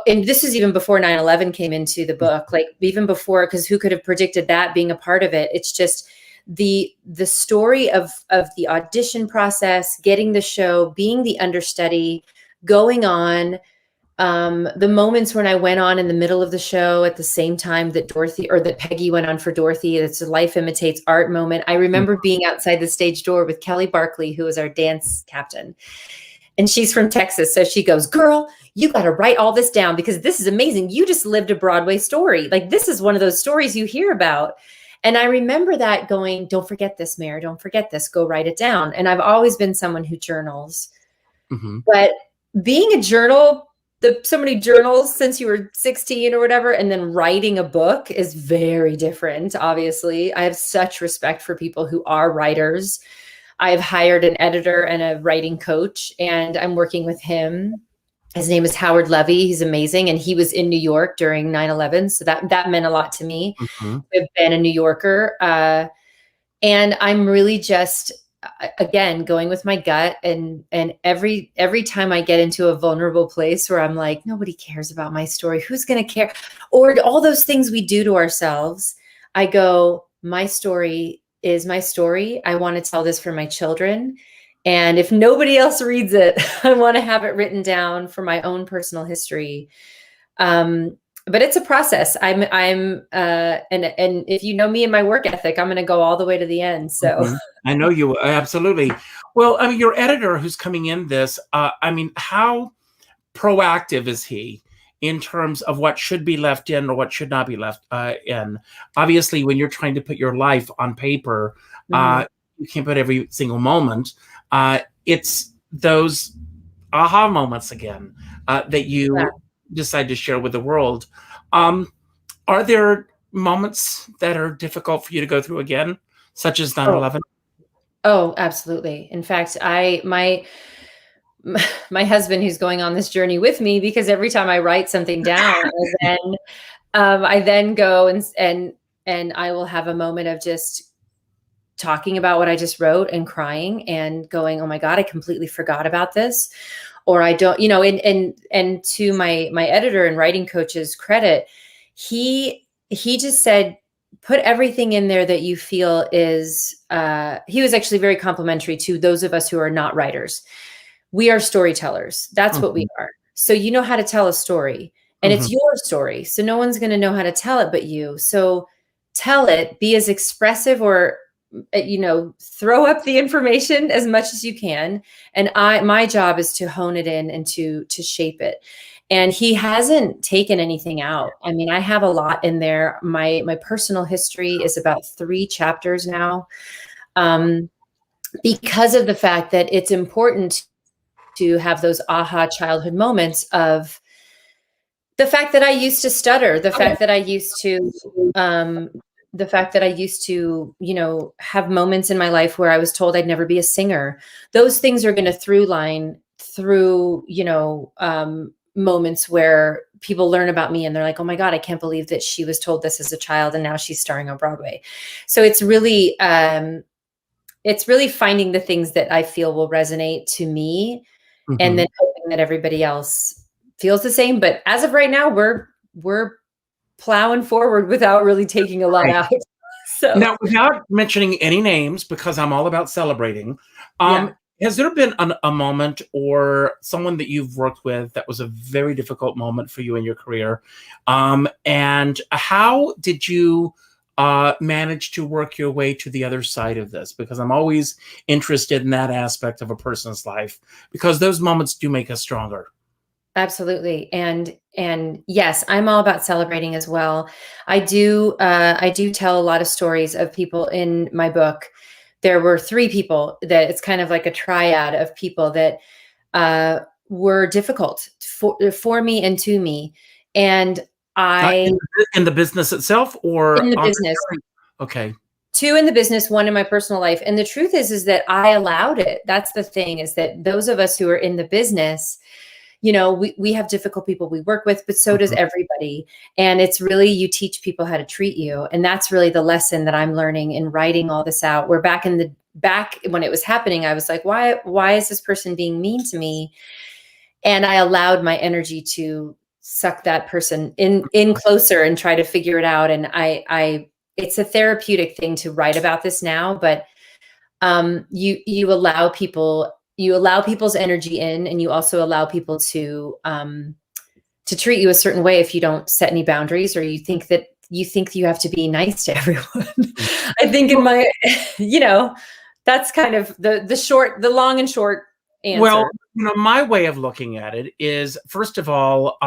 and this was even before 9/11 came into the book, like even before, because who could have predicted that being a part of it? It's just the story of the audition process, getting the show, being the understudy, going on, the moments when I went on in the middle of the show at the same time that that Peggy went on for Dorothy. It's a life imitates art moment. I remember being outside the stage door with Kelly Barkley, who was our dance captain. And she's from Texas. So she goes, girl, you got to write all this down because this is amazing. You just lived a Broadway story. Like, this is one of those stories you hear about. And I remember that going, don't forget this, Mare. Don't forget this. Go write it down. And I've always been someone who journals. But being a somebody journals since you were 16 or whatever, and then writing a book is very different. Obviously, I have such respect for people who are writers. I've hired an editor and a writing coach, and I'm working with him. His name is Howard Levy. He's amazing. And he was in New York during 9/11. So that meant a lot to me. I've been a New Yorker. And I'm really just, again, going with my gut. And every time I get into a vulnerable place where I'm like, nobody cares about my story. Who's going to care? Or all those things we do to ourselves. I go, my story is my story. I want to tell this for my children. And if nobody else reads it, I want to have it written down for my own personal history. But it's a process. And if you know me and my work ethic, I'm going to go all the way to the end. So I know you absolutely. Well, I mean, your editor who's coming in this, I mean, how proactive is he in terms of what should be left in or what should not be left in? Obviously, when you're trying to put your life on paper, you can't put every single moment. It's those aha moments again that you decide to share with the world. Are there moments that are difficult for you to go through again, such as 9/11? Oh, absolutely. In fact, my husband, who's going on this journey with me, because every time I write something down, I then go and I will have a moment of just talking about what I just wrote and crying and going, oh my God, I completely forgot about this. Or I don't, you know, and to my editor and writing coach's credit, he just said, put everything in there that you feel is, he was actually very complimentary to those of us who are not writers. We are storytellers. That's what we are. So you know how to tell a story, and it's your story. So no one's going to know how to tell it but you. So tell it, be as expressive, or you know, throw up the information as much as you can. And my job is to hone it in and to shape it. And he hasn't taken anything out. I mean, I have a lot in there. My personal history is about 3 chapters now, because of the fact that it's important to have those aha childhood moments of The fact that I used to stutter, the fact that I used to, have moments in my life where I was told I'd never be a singer. Those things are going to through line through, moments where people learn about me and they're like, oh my God, I can't believe that she was told this as a child and now she's starring on Broadway. So it's really finding the things that I feel will resonate to me, and then hoping that everybody else feels the same. But as of right now, we're plowing forward without really taking a lot out. So now, without mentioning any names, because I'm all about celebrating, has there been a moment or someone that you've worked with that was a very difficult moment for you in your career? And how did you manage to work your way to the other side of this? Because I'm always interested in that aspect of a person's life, because those moments do make us stronger. absolutely. And yes, I'm all about celebrating as well. I do tell a lot of stories of people in my book. There were 3 people that it's kind of like a triad of people that were difficult for me and to me. And In the business itself, or in the on business, okay. 2 in the business, 1 in my personal life. And the truth is that I allowed it. That's the thing, is that those of us who are in the business, we have difficult people we work with, but so does everybody. And it's really, you teach people how to treat you. And that's really the lesson that I'm learning in writing all this out. We're back when it was happening, I was like, why is this person being mean to me? And I allowed my energy to suck that person in closer and try to figure it out. And it's a therapeutic thing to write about this now, but you allow people's energy in, and you also allow people to treat you a certain way if you don't set any boundaries, or you think you have to be nice to everyone. I think in my, that's kind of the long and short answer. Well, my way of looking at it is, first of all,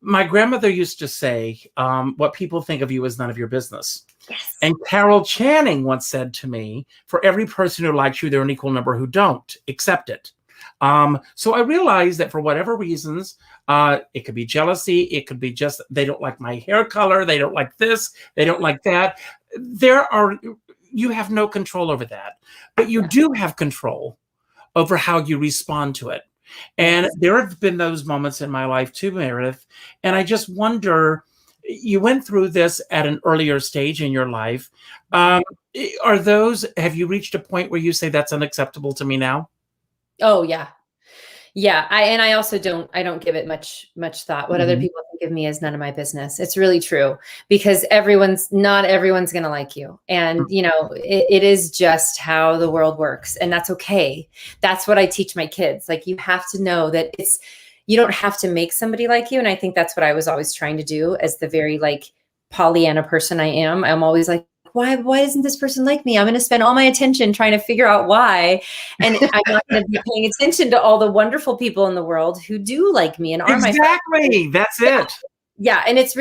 my grandmother used to say, what people think of you is none of your business. Yes. And Carol Channing once said to me, for every person who likes you, there are an equal number who don't. Accept it. So I realized that for whatever reasons, it could be jealousy. It could be just they don't like my hair color. They don't like this. They don't like that. You have no control over that. But you do have control over how you respond to it. And there have been those moments in my life too, Meredith. And I just wonder, you went through this at an earlier stage in your life. Have you reached a point where you say that's unacceptable to me now? Oh yeah. Yeah. I also don't give it much thought. What other people think of me is none of my business. It's really true, because not everyone's going to like you. And, it is just how the world works, and that's okay. That's what I teach my kids. Like, you have to know that you don't have to make somebody like you. And I think that's what I was always trying to do as the very Pollyanna person I am. I'm always like, why doesn't this person like me? I'm going to spend all my attention trying to figure out why. And I'm not going to be paying attention to all the wonderful people in the world who do like me and are my friends. Exactly. That's it. Yeah. And it's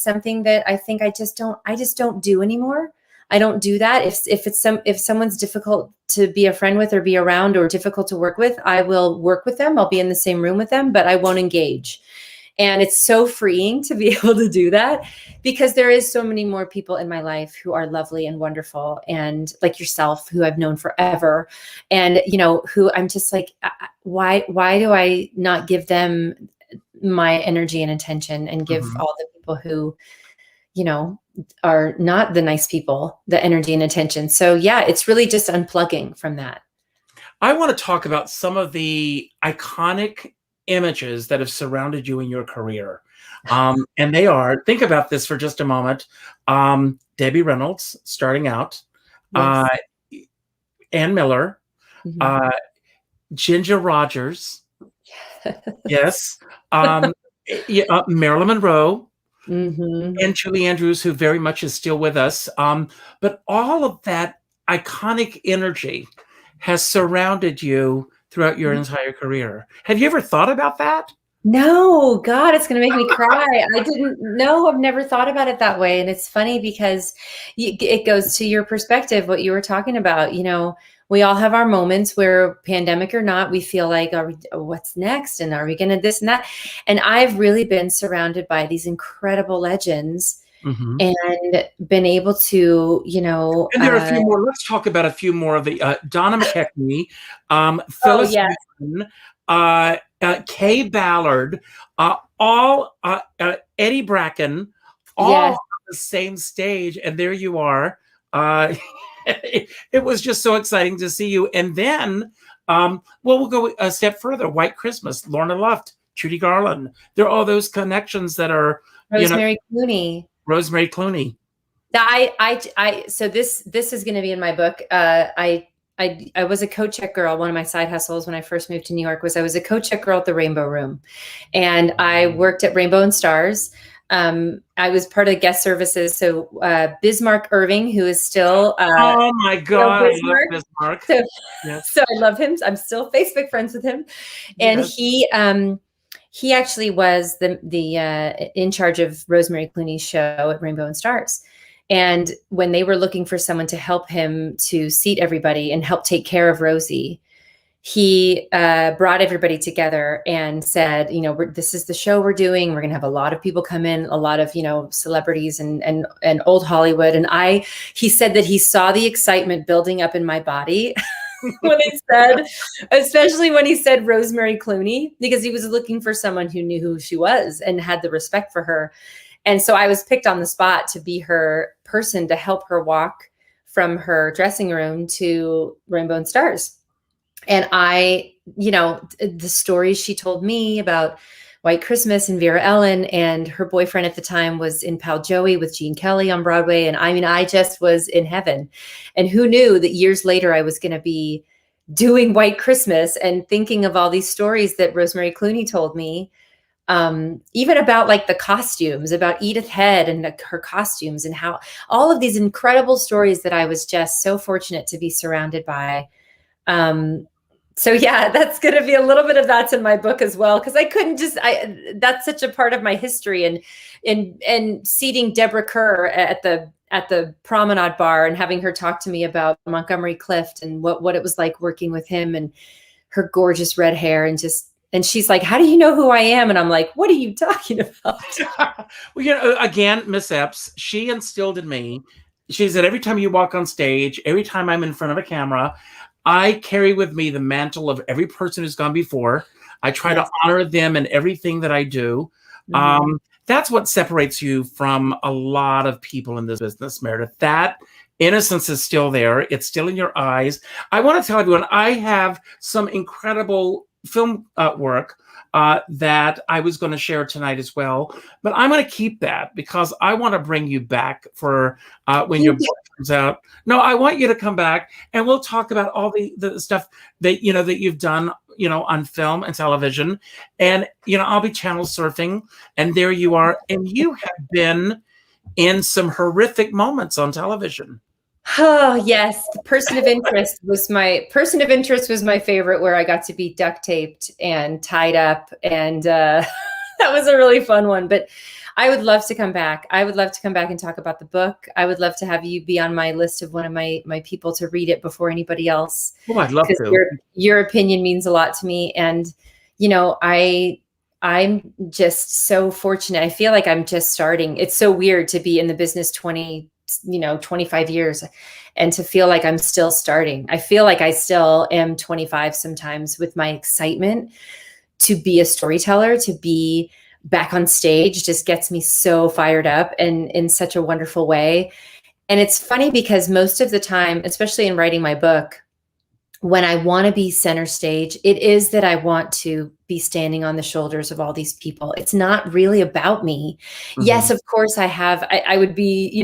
something that I think I just don't do anymore. I don't do that. If someone's difficult to be a friend with or be around, or difficult to work with, I will work with them. I'll be in the same room with them, but I won't engage. And it's so freeing to be able to do that, because there is so many more people in my life who are lovely and wonderful, and like yourself, who I've known forever, and, who I'm just like, why do I not give them my energy and attention, and give all the people who, are not the nice people, the energy and attention. So yeah, it's really just unplugging from that. I want to talk about some of the iconic images that have surrounded you in your career. And they are, think about this for just a moment. Debbie Reynolds, starting out, Yes. Ann Miller, Ginger Rogers, yes, Marilyn Monroe, and Julie Andrews, who very much is still with us. But all of that iconic energy has surrounded you throughout your entire career. Have you ever thought about that? No, God, it's going to make me cry. I didn't know. I've never thought about it that way. And it's funny because it goes to your perspective, what you were talking about. We all have our moments where, pandemic or not, we feel like, what's next? And are we going to this and that? And I've really been surrounded by these incredible legends and been able to, And there are a few more. Let's talk about a few more of the Donna McKechnie, Phyllis Newton, Kay Ballard, all Eddie Bracken, all on the same stage, and there you are. It was just so exciting to see you. And then, we'll go a step further. White Christmas, Lorna Luft, Judy Garland. There are all those connections that are Rosemary Clooney. Rosemary Clooney. So this is going to be in my book. I was a coat check girl. One of my side hustles when I first moved to New York was I was a coat check girl at the Rainbow Room, and I worked at Rainbow and Stars. I was part of the guest services. So Bismarck Irving, who is still oh my God, I love Bismarck. So, yes. so I love him. I'm still Facebook friends with him, and he actually was the in charge of Rosemary Clooney's show at Rainbow and Stars. And when they were looking for someone to help him to seat everybody and help take care of Rosie, he brought everybody together and said, this is the show we're doing. We're going to have a lot of people come in, a lot of, celebrities and old Hollywood. And he said that he saw the excitement building up in my body especially when he said Rosemary Clooney, because he was looking for someone who knew who she was and had the respect for her. And so I was picked on the spot to be her person to help her walk from her dressing room to Rainbow and Stars. And the stories she told me about White Christmas and Vera Ellen, and her boyfriend at the time was in Pal Joey with Gene Kelly on Broadway. And I just was in heaven. And who knew that years later I was going to be doing White Christmas and thinking of all these stories that Rosemary Clooney told me, even about like the costumes, about Edith Head and her costumes, and how all of these incredible stories that I was just so fortunate to be surrounded by. So yeah, that's going to be a little bit of that's in my book as well, because I couldn't that's such a part of my history, and seating Deborah Kerr at the Promenade Bar and having her talk to me about Montgomery Clift and what it was like working with him, and her gorgeous red hair, and she's like, "How do you know who I am?" And I'm like, "What are you talking about?" Well, again, Miss Epps, she instilled in me. She said, every time you walk on stage, every time I'm in front of a camera, I carry with me the mantle of every person who's gone before. I try to honor them in everything that I do. That's what separates you from a lot of people in this business, Meredith. That innocence is still there. It's still in your eyes. I want to tell everyone, I have some incredible film work that I was going to share tonight as well. But I'm going to keep that because I want to bring you back for when your book comes out. No, I want you to come back and we'll talk about all the stuff that, that you've done, on film and television. And, I'll be channel surfing, and there you are. And you have been in some horrific moments on television. Oh yes, the person of interest was my favorite, where I got to be duct taped and tied up, and that was a really fun one. But I would love to come back. I would love to come back and talk about the book. I would love to have you be on my list of one of my people to read it before anybody else. Oh, I'd love to. Your opinion means a lot to me, and I'm just so fortunate. I feel like I'm just starting. It's so weird to be in the business 25 years and to feel like I'm still starting. I feel like I still am 25 sometimes with my excitement to be a storyteller, to be back on stage just gets me so fired up and in such a wonderful way. And it's funny because most of the time, especially in writing my book, when I want to be center stage, it is that I want to be standing on the shoulders of all these people. It's not really about me. Mm-hmm. Yes, of course I would be,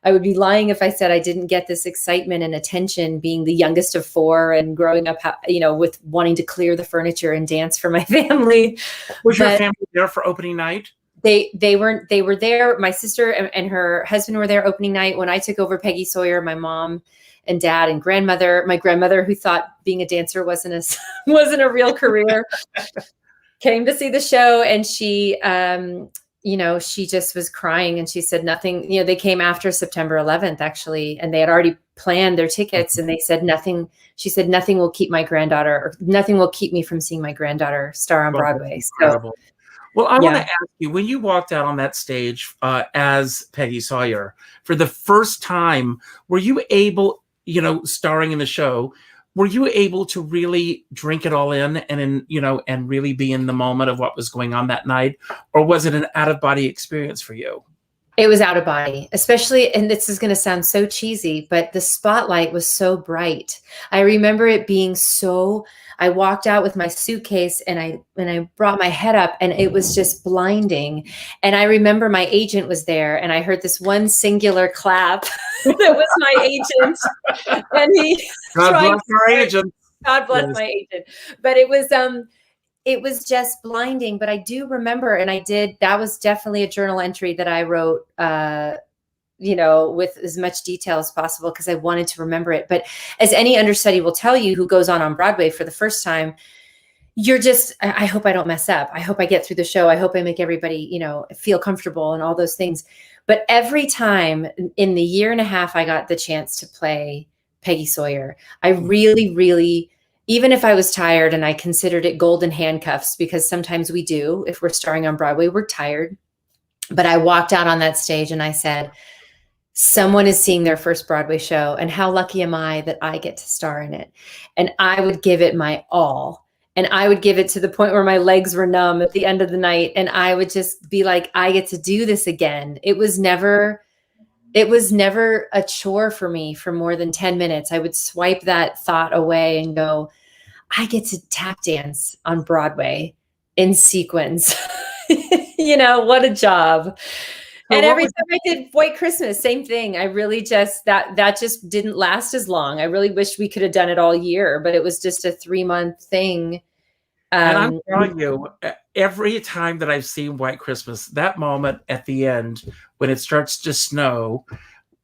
I would be lying if I said I didn't get this excitement and attention being the youngest of four and growing up, with wanting to clear the furniture and dance for my family. Was your family there for opening night? They were there. My sister and her husband were there opening night. When I took over Peggy Sawyer, my mom and dad and my grandmother, who thought being a dancer wasn't a real career, came to see the show, and she, she just was crying, and she said nothing, they came after September 11th actually, and they had already planned their tickets, and they said nothing. She said, nothing will keep my granddaughter, or nothing will keep me from seeing my granddaughter star on Broadway. So, well, I want to ask you, when you walked out on that stage as Peggy Sawyer for the first time, were you able, starring in the show, were you able to really drink it all in and really be in the moment of what was going on that night? Or was it an out-of-body experience for you? It was out of body, especially, and this is going to sound so cheesy, but the spotlight was so bright. I remember it being I walked out with my suitcase, and I brought my head up, and it was just blinding. And I remember my agent was there, and I heard this one singular clap that was my agent. And God bless our agent. God bless my agent. But it was just blinding. But I do remember, and that was definitely a journal entry that I wrote, with as much detail as possible, because I wanted to remember it. But as any understudy will tell you who goes on Broadway for the first time, you're just, I hope I don't mess up. I hope I get through the show. I hope I make everybody, feel comfortable and all those things. But every time in the year and a half I got the chance to play Peggy Sawyer, I really, really, even if I was tired, and I considered it golden handcuffs, because sometimes we do, if we're starring on Broadway, we're tired. But I walked out on that stage and I said, someone is seeing their first Broadway show, and how lucky am I that I get to star in it? And I would give it my all. And I would give it to the point where my legs were numb at the end of the night. And I would just be like, I get to do this again. It was never a chore for me for more than 10 minutes. I would swipe that thought away and go, I get to tap dance on Broadway in sequence. What a job. And every time I did White Christmas, same thing. I really just, that just didn't last as long. I really wish we could have done it all year, but it was just a 3-month thing. And I'm telling you, every time that I've seen White Christmas, that moment at the end, when it starts to snow,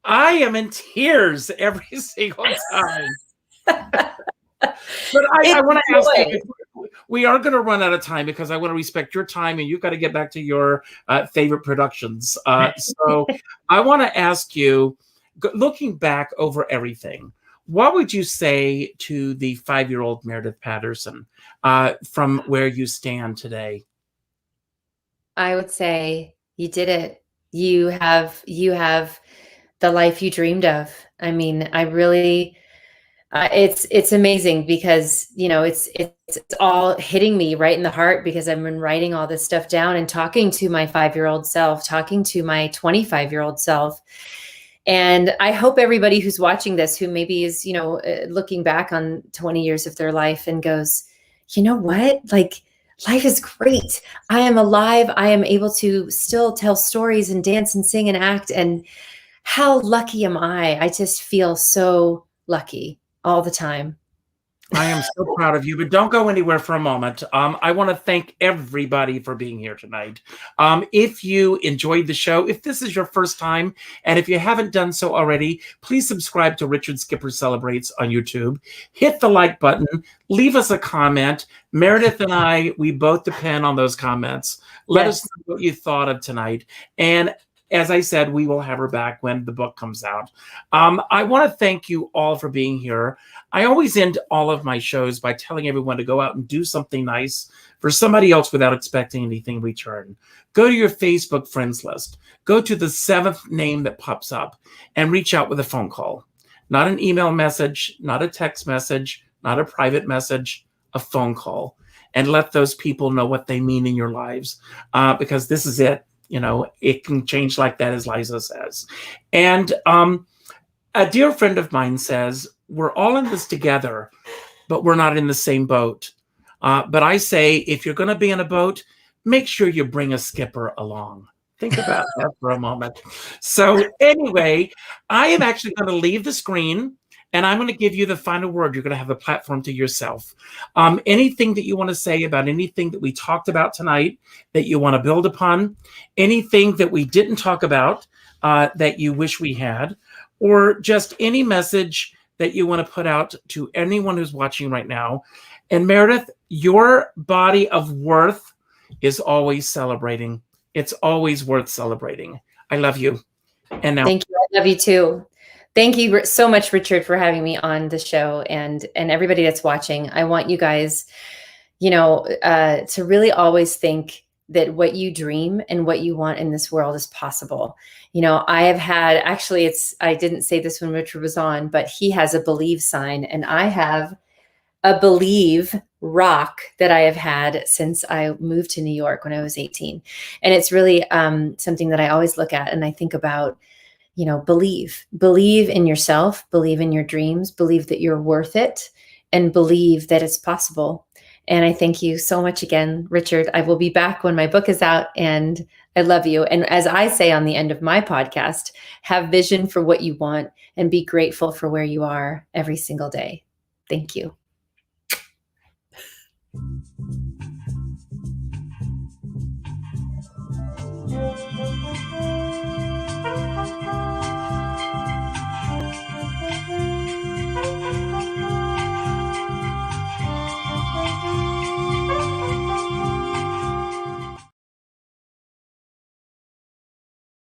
I am in tears every single time. But I want to ask you, we are going to run out of time, because I want to respect your time, and you've got to get back to your favorite productions. So I want to ask you, looking back over everything, what would you say to the 5-year-old Meredith Patterson from where you stand today? I would say you did it. You have the life you dreamed of. I mean, I really, it's amazing, because, it's all hitting me right in the heart, because I've been writing all this stuff down and talking to my 5-year-old self, talking to my 25-year-old self. And I hope everybody who's watching this, who maybe is, looking back on 20 years of their life and goes, you know what? Like, life is great. I am alive. I am able to still tell stories and dance and sing and act. And how lucky am I? I just feel so lucky all the time. I am so proud of you, but don't go anywhere for a moment. I want to thank everybody for being here tonight. If you enjoyed the show, if this is your first time, and if you haven't done so already, please subscribe to Richard Skipper Celebrates on YouTube. Hit the like button. Leave us a comment. Meredith and I, we both depend on those comments. Let us know what you thought of tonight. And as I said, we will have her back when the book comes out. I want to thank you all for being here. I always end all of my shows by telling everyone to go out and do something nice for somebody else without expecting anything in return. Go to your Facebook friends list. Go to the 7th name that pops up and reach out with a phone call. Not an email message, not a text message, not a private message, a phone call. And let those people know what they mean in your lives, because this is it. It can change like that, as Liza says. And a dear friend of mine says, we're all in this together, but we're not in the same boat. But I say, if you're going to be in a boat, make sure you bring a skipper along. Think about that for a moment. So anyway, I am actually going to leave the screen, and I'm going to give you the final word. You're going to have the platform to yourself. Anything that you want to say about anything that we talked about tonight that you want to build upon, anything that we didn't talk about that you wish we had, or just any message that you want to put out to anyone who's watching right now? And Meredith, your body of worth is always celebrating. It's always worth celebrating. I love you. And now, thank you. I love you too. Thank you so much, Richard, for having me on the show, and everybody that's watching. I want you guys, to really always think that what you dream and what you want in this world is possible. I have had, actually, I didn't say this when Richard was on, but he has a believe sign, and I have a believe rock that I have had since I moved to New York when I was 18. And it's really something that I always look at and I think about, believe in yourself, believe in your dreams, believe that you're worth it, and believe that it's possible. And I thank you so much again, Richard. I will be back when my book is out, and I love you. And as I say on the end of my podcast, have vision for what you want and be grateful for where you are every single day. Thank you.